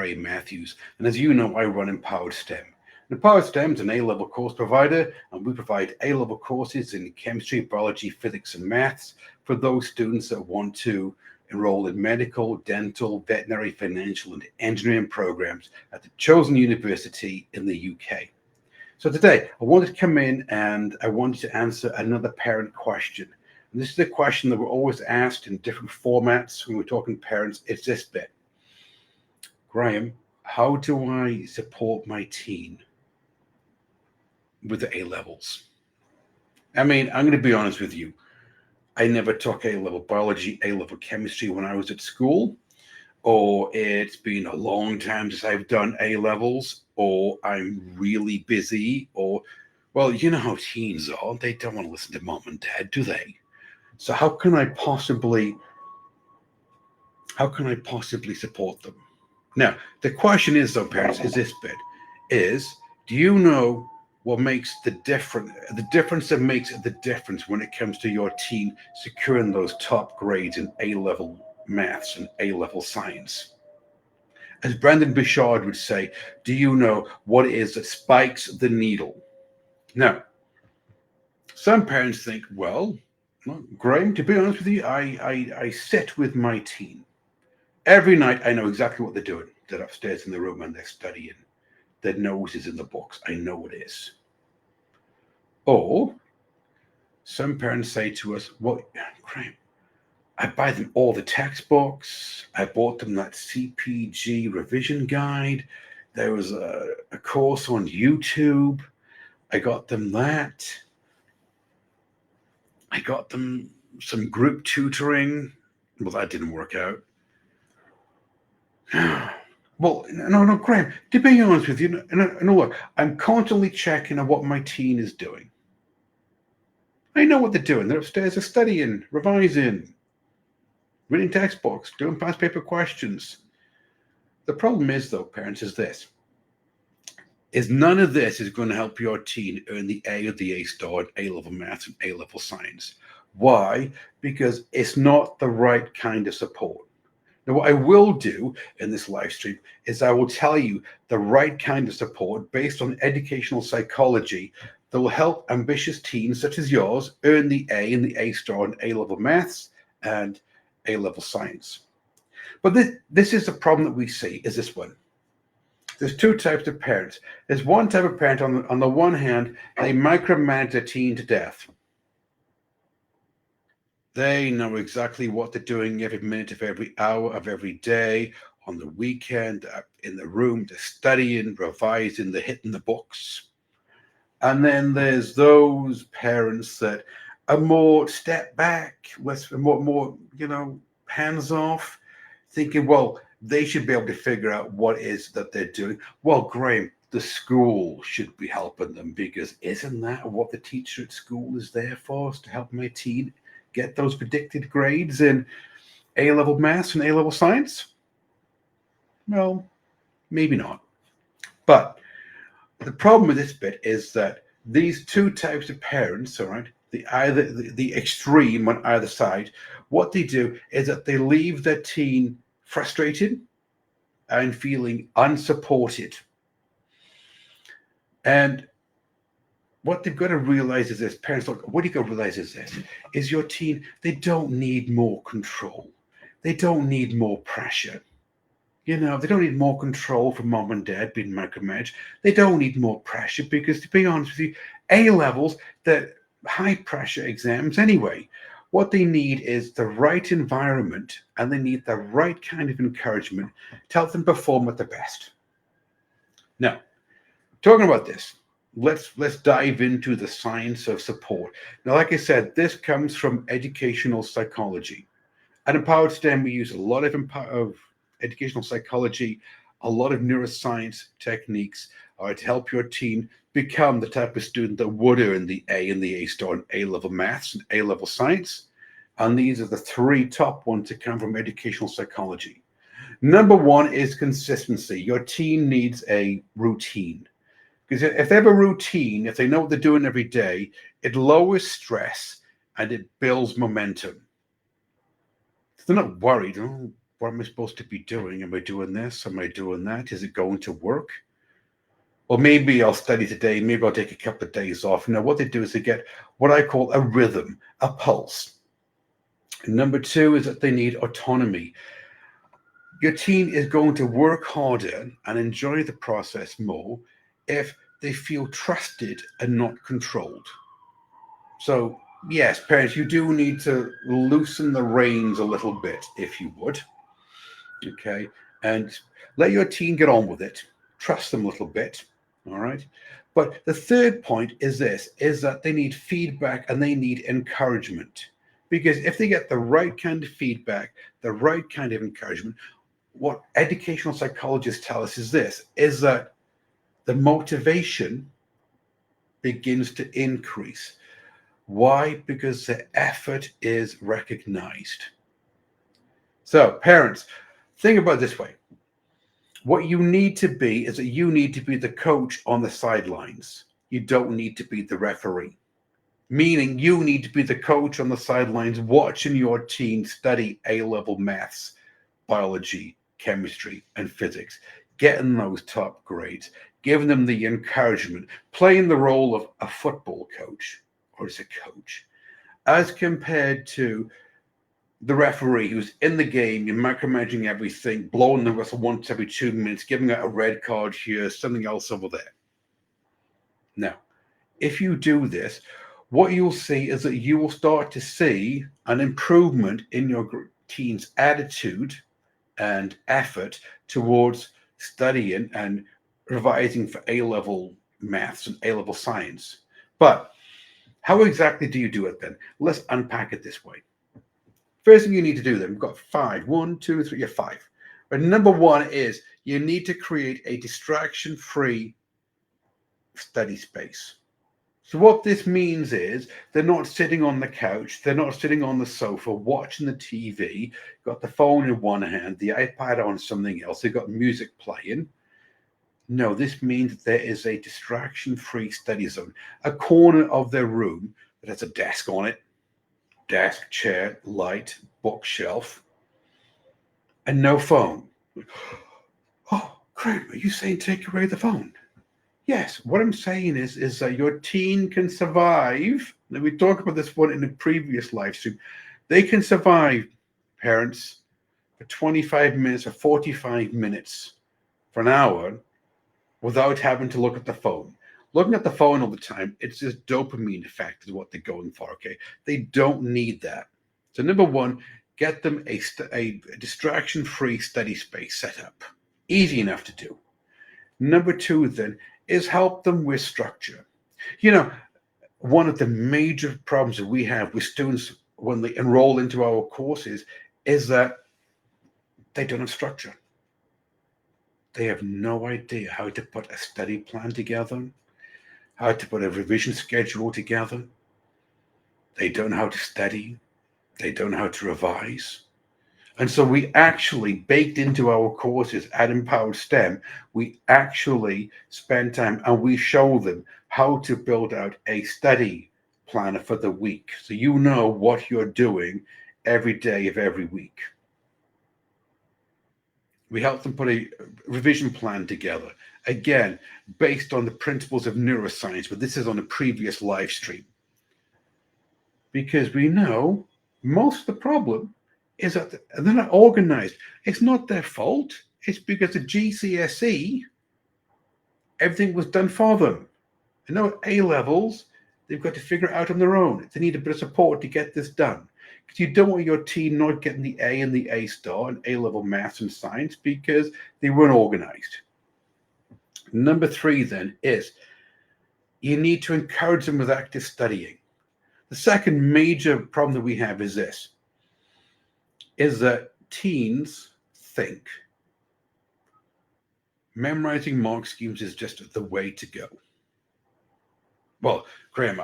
Graham Matthews, and as you know, I run Empowered STEM. Empowered STEM is an A-level course provider, and we provide A-level courses in chemistry, biology, physics, and maths for those students that want to enroll in medical, dental, veterinary, financial, and engineering programs at the chosen university in the UK. So today, I wanted to come in and I wanted to answer another parent question. And this is a question that we're always asked in different formats when we're talking to parents. It's this bit. Graham, how do I support my teen with the A-levels? I mean, I'm going to be honest with you. I never took A-level biology, A-level chemistry when I was at school, or it's been a long time since I've done A-levels, or I'm really busy, or, well, you know how teens are. They don't want to listen to mom and dad, do they? So how can I possibly support them? Now, the question is, though, parents, is this bit, do you know what makes the difference that makes the difference when it comes to your teen securing those top grades in A-level maths and A-level science? As Brandon Bouchard would say, do you know what it is that spikes the needle? Now, some parents think, well, Graham, to be honest with you, I sit with my teen. Every night I know exactly what they're doing. They're upstairs in the room and they're studying. Their nose is in the books. I know it is. Or some parents say to us, well, Graham, I buy them all the textbooks. I bought them that CPG revision guide. There was a course on YouTube. I got them that. I got them some group tutoring. Well, that didn't work out. Well, no, Graham, to be honest with you, no, look, I'm constantly checking on what my teen is doing. I know what they're doing. They're upstairs, they're studying, revising, reading textbooks, doing past paper questions. The problem is, though, parents, is none of this is going to help your teen earn the A or the A star in A-level maths and A-level science. Why? Because it's not the right kind of support. Now, what I will do in this live stream is I will tell you the right kind of support based on educational psychology that will help ambitious teens such as yours earn the A and the A star in A-level maths and A-level science. But this is the problem that we see, is this one. There's two types of parents. There's one type of parent on the one hand, they micromanage their teen to death. They know exactly what they're doing every minute of every hour of every day, on the weekend, in the room, they're studying, revising, they're hitting the books. And then there's those parents that are more step back, more hands off, thinking, well, they should be able to figure out what it is that they're doing. Well, Graham, the school should be helping them, because isn't that what the teacher at school is there for, is to help my teen get those predicted grades in A-level maths and A-level science? Well, maybe not. But the problem with this bit is that these two types of parents, all right, the extreme on either side, what they do is that they leave their teen frustrated and feeling unsupported. And what they've got to realize is this, parents, look, what you got to realize is this, is your teen, they don't need more control. They don't need more pressure. They don't need more control from mom and dad being micromanaged. They don't need more pressure because, to be honest with you, A-levels, they're high pressure exams anyway. What they need is the right environment, and they need the right kind of encouragement to help them perform at their best. Now, talking about this, let's dive into the science of support. Now, like I said, this comes from educational psychology. At Empowered STEM, we use a lot of educational psychology, a lot of neuroscience techniques to help your teen become the type of student that would earn the A and the A star in A-level maths and A-level science. And these are the three top ones that come from educational psychology. Number one is consistency. Your teen needs a routine. Because if they have a routine, if they know what they're doing every day, it lowers stress and it builds momentum. They're not worried, oh what am I supposed to be doing? Am I doing this? Am I doing that? Is it going to work? Or maybe I'll study today, maybe I'll take a couple of days off. Now, what they do is they get what I call a rhythm, a pulse. And number two is that they need autonomy. Your teen is going to work harder and enjoy the process more if they feel trusted and not controlled. So, yes, parents, you do need to loosen the reins a little bit, if you would. Okay. And let your teen get on with it. Trust them a little bit. All right. But the third point is this is that they need feedback and they need encouragement. Because if they get the right kind of feedback, the right kind of encouragement, what educational psychologists tell us is this is that the motivation begins to increase. Why? Because the effort is recognized. So, parents, think about it this way. What you need to be is that you need to be the coach on the sidelines. You don't need to be the referee. Meaning you need to be the coach on the sidelines watching your teen study A-level maths, biology, chemistry, and physics, getting those top grades, giving them the encouragement, playing the role of a football coach or as a coach, as compared to the referee who's in the game, you're micromanaging everything, blowing the whistle once every 2 minutes, giving out a red card here, something else over there. Now, if you do this, what you'll see is that you will start to see an improvement in your teen's attitude and effort towards studying and revising for A-level maths and A-level science. But how exactly do you do it then? Let's unpack it this way. First thing you need to do then, we've got five. 1, 2, 3, 5. But number one is you need to create a distraction-free study space. So what this means is they're not sitting on the couch, they're not sitting on the sofa watching the TV, got the phone in one hand, the iPad on something else, they've got music playing. No, this means there is a distraction-free study zone, a corner of their room that has a desk on it, desk, chair, light, bookshelf, and no phone. Oh, Graham, are you saying take away the phone? Yes, what I'm saying is that your teen can survive. Now, we talked about this one in a previous live stream. They can survive, parents, for 25 minutes or 45 minutes for an hour without having to look at the phone. Looking at the phone all the time, it's this dopamine effect is what they're going for, okay? They don't need that. So number one, get them a distraction-free study space set up. Easy enough to do. Number two, then, is help them with structure. You know, one of the major problems that we have with students when they enroll into our courses is that they don't have structure. They have no idea how to put a study plan together, how to put a revision schedule together. They don't know how to study. They don't know how to revise. And so we actually baked into our courses at Empowered STEM, we actually spend time and we show them how to build out a study planner for the week. So you know what you're doing every day of every week. We help them put a revision plan together, again, based on the principles of neuroscience, but this is on a previous live stream. Because we know most of the problem is that they're not organized. It's not their fault. It's because the GCSE, everything was done for them. And now at A levels, they've got to figure it out on their own. They need a bit of support to get this done. Because you don't want your teen not getting the A and the A star in A-level maths and science because they weren't organized. Number three, then, is you need to encourage them with active studying. The second major problem that we have is this, is that teens think memorizing mark schemes is just the way to go. Well, Graham,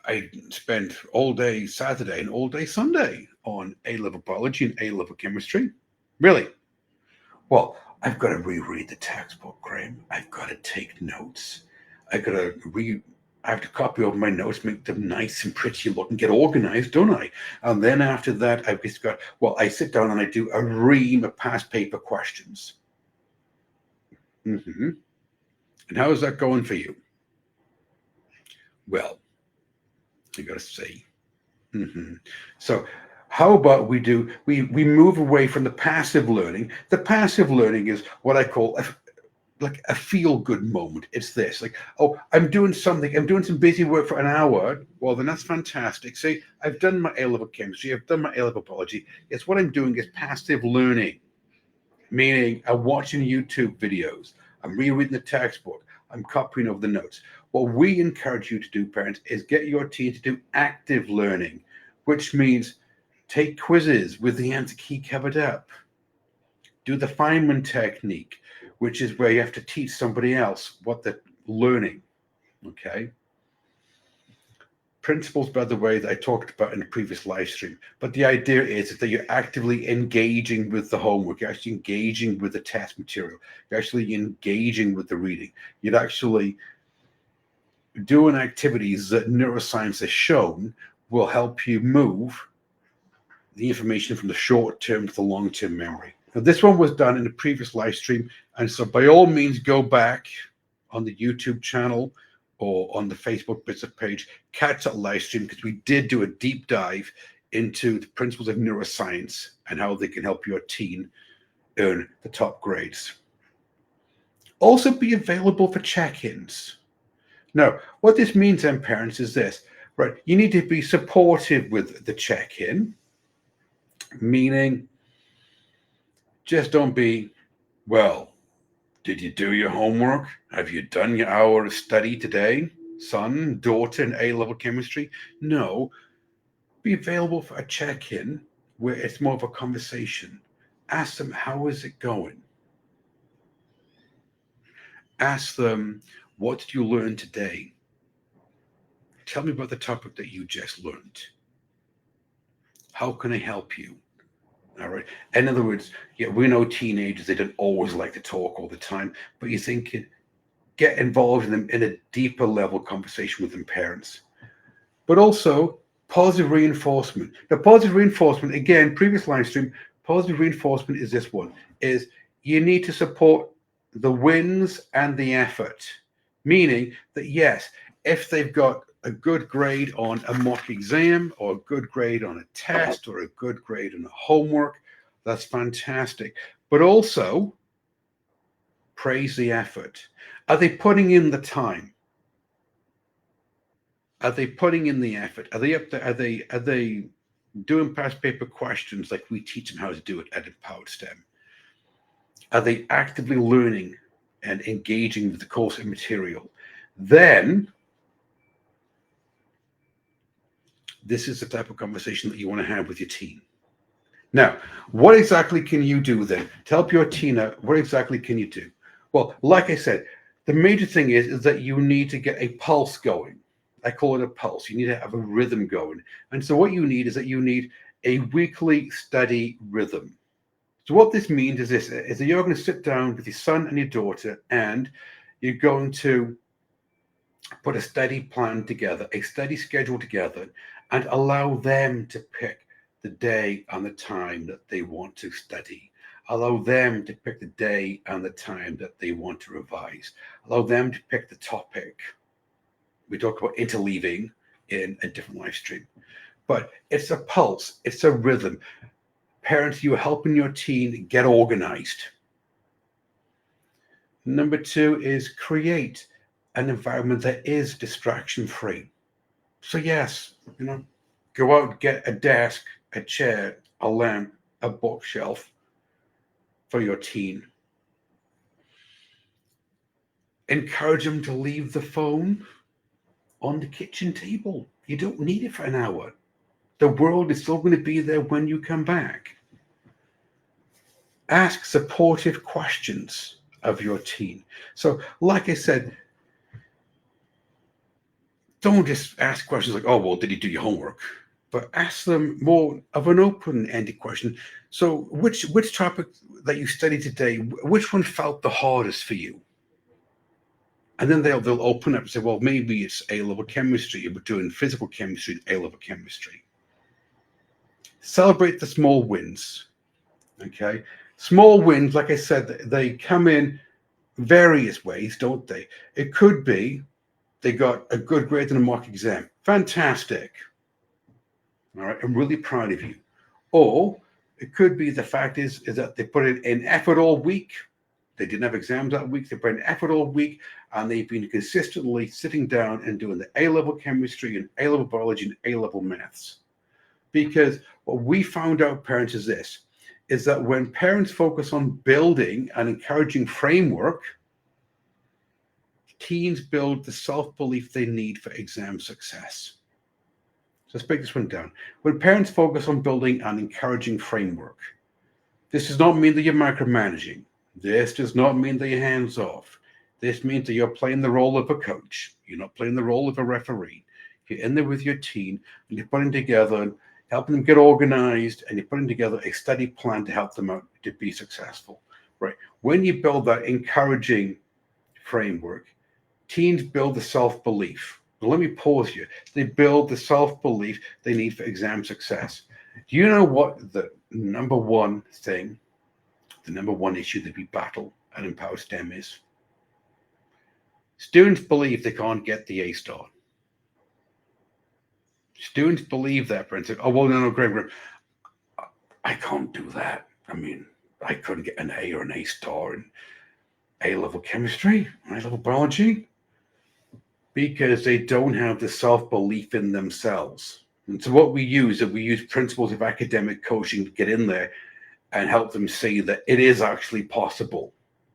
I spent all day Saturday and all day Sunday on A-level biology and A-level chemistry. Really? Well, I've got to reread the textbook, Graham. I've got to take notes. I've got to I have to copy over my notes, make them nice and pretty looking, get organized, don't I? And then after that, I've just got, well, I sit down and I do a ream of past paper questions. And how is that going for you? Well, I got to say. So how about we move away from the passive learning. The passive learning is what I call like a feel-good moment. It's this, like, oh, I'm doing some busy work for an hour. Well, then that's fantastic. See, I've done my A-level chemistry, I've done my A-level biology. Yes, what I'm doing is passive learning, meaning I'm watching YouTube videos, I'm rereading the textbook, I'm copying over the notes. What we encourage you to do, parents, is get your teen to do active learning, which means take quizzes with the answer key covered up. Do the Feynman technique, which is where you have to teach somebody else what they're learning, okay? Principles, by the way, that I talked about in the previous live stream. But the idea is that you're actively engaging with the homework, you're actually engaging with the test material, you're actually engaging with the reading. You're actually doing activities that neuroscience has shown will help you move the information from the short-term to the long-term memory. Now, this one was done in the previous live stream, and so by all means, go back on the YouTube channel or on the Facebook business page, catch that live stream, because we did do a deep dive into the principles of neuroscience and how they can help your teen earn the top grades. Also be available for check-ins. Now, what this means then, parents, is this, right? You need to be supportive with the check-in, meaning just don't be, well, did you do your homework? Have you done your hour of study today? Son, daughter in A-level chemistry? No. Be available for a check-in where it's more of a conversation. Ask them, how is it going? Ask them, what did you learn today? Tell me about the topic that you just learned. How can I help you? All right. In other words, yeah, we know teenagers, they don't always like to talk all the time, but you think, get involved in them in a deeper level conversation with them, parents. But also positive reinforcement. Now, positive reinforcement, again, previous live stream, positive reinforcement is this one, is you need to support the wins and the effort. Meaning that, yes, if they've got a good grade on a mock exam or a good grade on a test or a good grade on a homework, that's fantastic. But also praise the effort. Are they putting in the time? Are they putting in the effort? Are they up there? Are they doing past paper questions like we teach them how to do it at Empowered STEM? Are they actively learning and engaging with the course and material? Then this is the type of conversation that you want to have with your teen. Now, what exactly can you do then to help your teen out? What exactly can you do? Well, like I said, the major thing is that you need to get a pulse going. I call it a pulse. You need to have a rhythm going. And so what you need is that you need a weekly study rhythm. So what this means is this, is that you're going to sit down with your son and your daughter, and you're going to put a study plan together, a study schedule together, and allow them to pick the day and the time that they want to study. Allow them to pick the day and the time that they want to revise. Allow them to pick the topic. We talk about interleaving in a different live stream. But it's a pulse, it's a rhythm. Parents, you're helping your teen get organized. Number 2 is create an environment that is distraction-free. So yes, go out, get a desk, a chair, a lamp, a bookshelf for your teen. Encourage them to leave the phone on the kitchen table. You don't need it for an hour. The world is still going to be there when you come back. Ask supportive questions of your teen. So, like I said, don't just ask questions like, oh, well, did you do your homework? But ask them more of an open-ended question. So which topic that you studied today, which one felt the hardest for you? And then they'll open up and say, well, maybe it's A-level chemistry. We're doing physical chemistry and A-level chemistry. Celebrate the small wins. Okay. Small wins, like I said, they come in various ways, don't they? It could be they got a good grade in a mock exam. Fantastic. All right. I'm really proud of you. Or it could be the fact is that they put in effort all week. They didn't have exams that week. They put in effort all week, and they've been consistently sitting down and doing the A-level chemistry and A-level biology and A-level maths. Because what we found out, parents, is that when parents focus on building and encouraging framework, teens build the self-belief they need for exam success. So let's break this one down. When parents focus on building and encouraging framework, this does not mean that you're micromanaging. This does not mean that you're hands off. This means that you're playing the role of a coach. You're not playing the role of a referee. You're in there with your teen and you're putting together, helping them get organized, and you're putting together a study plan to help them out to be successful, right? When you build that encouraging framework, teens build the self-belief. Now, let me pause here. They build the self-belief they need for exam success. Do you know what the number one thing, the number one issue that we battle at Empower STEM is? Students believe they can't get the A star. Students believe that, for instance, oh, well, no, Graham, I can't do that. I mean, I couldn't get an A or an A star in A-level chemistry, A-level biology, because they don't have the self-belief in themselves. And so what we use is we use principles of academic coaching to get in there and help them see that it is actually possible.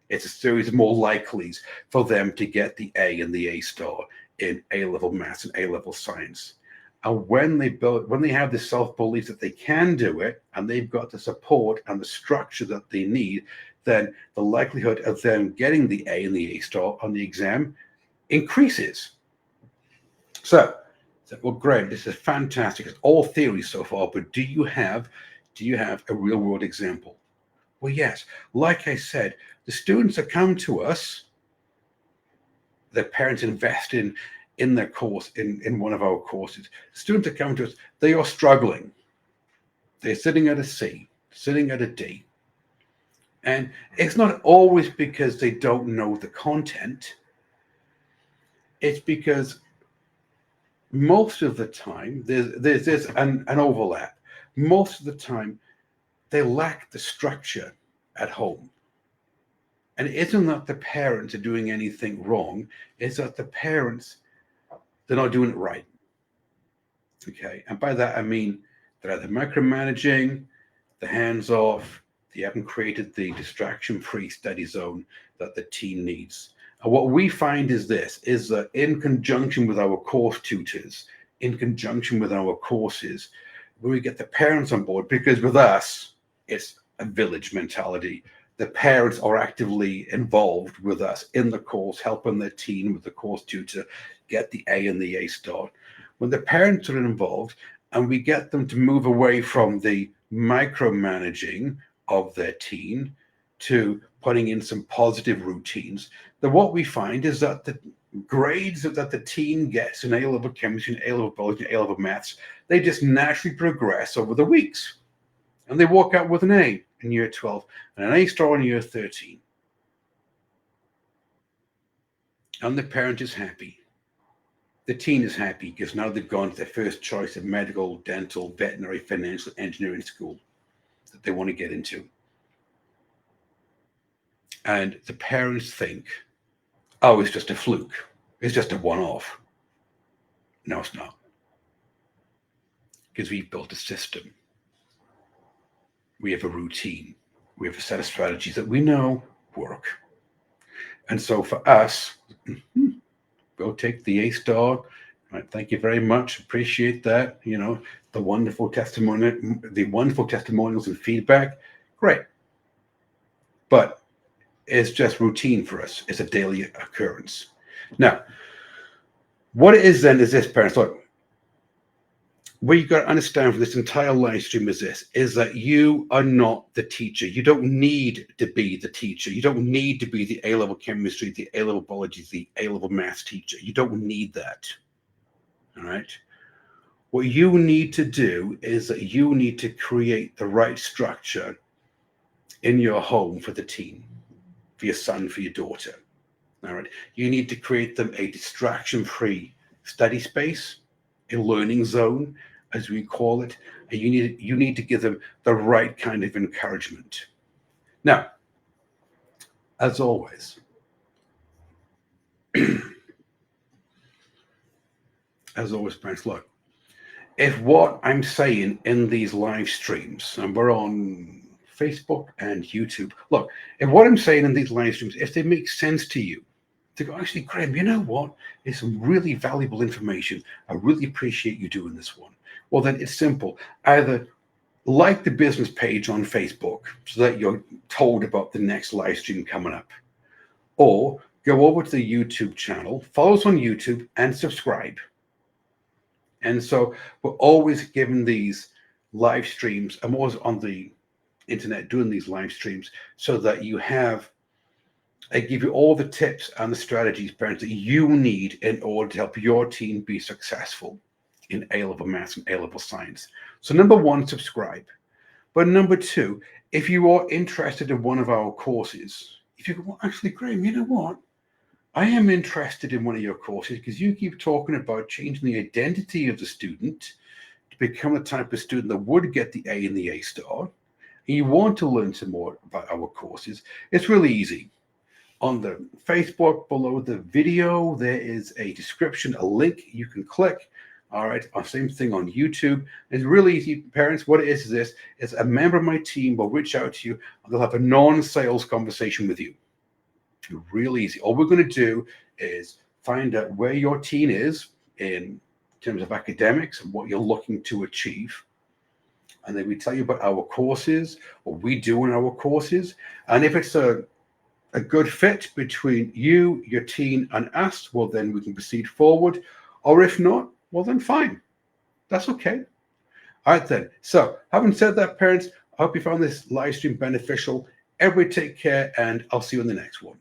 It's a series of more likelies for them to get the A and the A star in A-level maths and A-level science. And when they have the self-belief that they can do it, and they've got the support and the structure that they need, then the likelihood of them getting the A and the A star on the exam increases. So well, great, this is fantastic. It's all theory so far, but do you have a real world example? Well, yes. Like I said, the students that come to us, their parents invest in their course, in one of our courses. Students that come to us, they are struggling. They're sitting at a C, sitting at a D. And it's not always because they don't know the content. It's because most of the time there's an overlap. Most of the time they lack the structure at home. And it isn't that the parents are doing anything wrong, it's that the parents, they're not doing it right. Okay. And by that, I mean they're either micromanaging, the hands off, they haven't created the distraction-free study zone that the teen needs. And what we find is that in conjunction with our course tutors, in conjunction with our courses, when we get the parents on board, because with us, it's a village mentality. The parents are actively involved with us in the course, helping their teen with the course tutor get the A and the A star. When the parents are involved and we get them to move away from the micromanaging of their teen to putting in some positive routines, then what we find is that the grades that the teen gets in A-level chemistry, and A-level biology, and A-level maths, they just naturally progress over the weeks. And they walk out with an A in year 12 and an A star in year 13. And the parent is happy. The teen is happy because now they've gone to their first choice of medical, dental, veterinary, financial, engineering school that they want to get into. And the parents think, oh, it's just a fluke. It's just a one-off. No, it's not. Because we've built a system. We have a routine. We have a set of strategies that we know work. And so for us, we'll take the A star. Right, thank you very much. Appreciate that. You know, the wonderful testimonials and feedback. Great. But it's just routine for us. It's a daily occurrence. Now, what it is then is this, parents. Look, what you've got to understand from this entire live stream is that you are not the teacher. You don't need to be the teacher. You don't need to be the A-level chemistry, the A-level biology, the A-level maths teacher. You don't need that. All right. What you need to do is that you need to create the right structure in your home for the teen, for your son, for your daughter. All right. You need to create them a distraction-free study space, a learning zone, as we call it, and you need to give them the right kind of encouragement. Now, as always, parents, look, if what I'm saying in these live streams, and we're on Facebook and YouTube, look, if what I'm saying in these live streams, if they make sense to you, to go, actually, Graham, you know what? It's some really valuable information. I really appreciate you doing this one. Well, then it's simple. Either like the business page on Facebook so that you're told about the next live stream coming up, or go over to the YouTube channel, follow us on YouTube, and subscribe. And so we're always given these live streams. I'm always on the internet doing these live streams so that I give you all the tips and the strategies, parents, that you need in order to help your teen be successful in A-level maths and A-level science. So number one, subscribe. But number two, if you are interested in one of our courses, if you go, well, actually, Graham, you know what? I am interested in one of your courses because you keep talking about changing the identity of the student to become the type of student that would get the A and the A star, and you want to learn some more about our courses. It's really easy. On the Facebook below the video, there is a description, a link you can click. All right, same thing on YouTube. It's really easy, parents. What it is this: is a member of my team will reach out to you and they'll have a non-sales conversation with you. Real easy. All we're going to do is find out where your teen is in terms of academics and what you're looking to achieve. And then we tell you about our courses, what we do in our courses. And if it's a good fit between you, your teen, and us, well, then we can proceed forward. Or if not, well, then fine. That's okay. All right, then. So, having said that, parents, I hope you found this live stream beneficial. Everybody take care, and I'll see you in the next one.